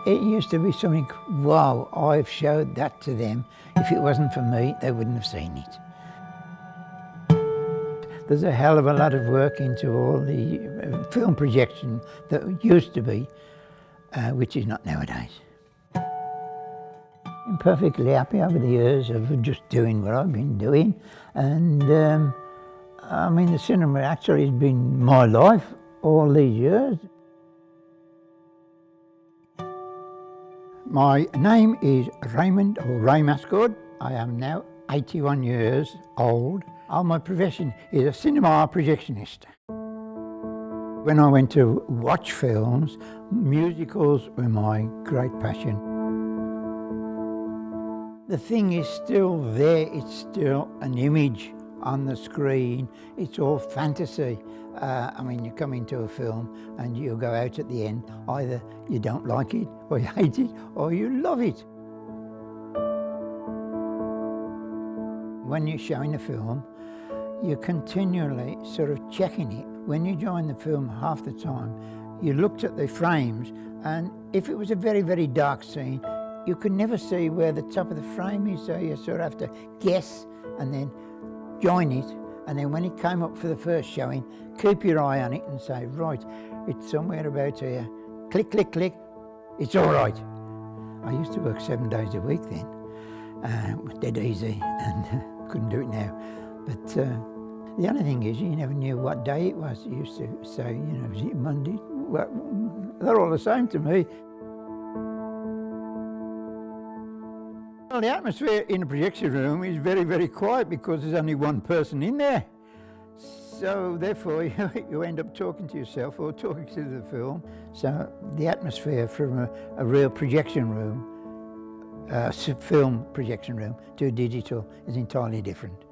It used to be something, wow, I've showed that to them. If it wasn't for me, they wouldn't have seen it. There's a hell of a lot of work into all the film projection that used to be, which is not nowadays. I'm perfectly happy over the years of just doing what I've been doing, and I mean, the cinema actually has been my life all these years. My name is Raymond, or Ray Mascord. I am now 81 years old. My profession is a cinema projectionist. When I went to watch films, musicals were my great passion. The thing is still there, it's still an image on the screen, it's all fantasy. I mean, you come into a film and you go out at the end, either you don't like it, or you hate it, or you love it. When you're showing a film, you're continually sort of checking it. When you join the film, half the time, you looked at the frames, and if it was a very, very dark scene, you could never see where the top of the frame is, so you sort of have to guess and then join it. And then when it came up for the first showing, keep your eye on it and say, right, it's somewhere about here. Click, click, click, it's all right. I used to work 7 days a week then. It was dead easy, and couldn't do it now. But the only thing is, you never knew what day it was. You used to say, you know, is it Monday? Well, they're all the same to me. Well, the atmosphere in a projection room is very, very quiet because there's only one person in there. So therefore, you end up talking to yourself or talking to the film. So the atmosphere from a real projection room, film projection room, to a digital is entirely different.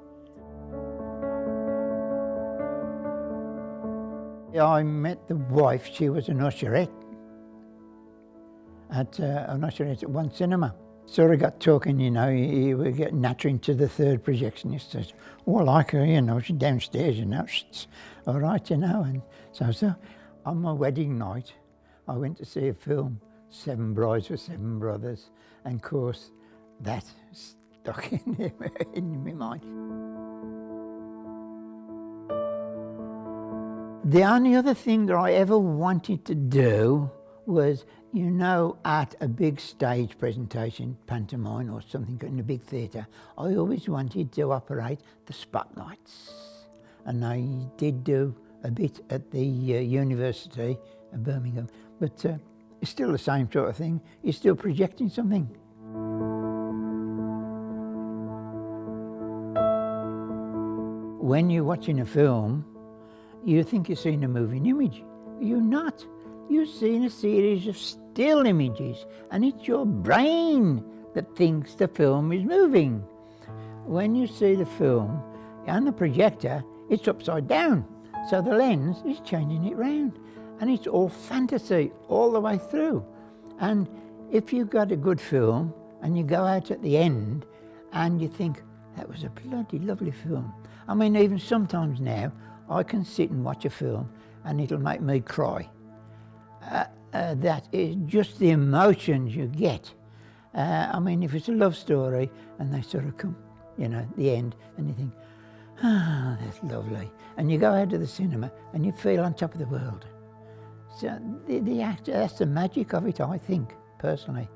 I met the wife. She was an usherette at one cinema. Sort of got talking, you know, you were getting nattering to the third projectionist. Says, oh, I like her, you know, she's downstairs, you know, she's all right, you know. And so on my wedding night, I went to see a film, 7 Brides for 7 Brothers, and of course, that stuck in my mind. The only other thing that I ever wanted to do was, you know, at a big stage presentation, pantomime or something in a big theatre, I always wanted to operate the spotlights. And I did do a bit at the University of Birmingham, but it's still the same sort of thing. You're still projecting something. When you're watching a film, you think you're seeing a moving image. You're not. You're seeing a series of still images, and it's your brain that thinks the film is moving. When you see the film on the projector, it's upside down, so the lens is changing it round, and it's all fantasy all the way through. And if you've got a good film and you go out at the end and you think, that was a bloody lovely film. I mean, even sometimes now I can sit and watch a film and it'll make me cry. That is just the emotions you get. I mean, if it's a love story and they sort of come, you know, at the end, and you think, ah, that's lovely. And you go out to the cinema and you feel on top of the world. So the actor, that's the magic of it, I think, personally.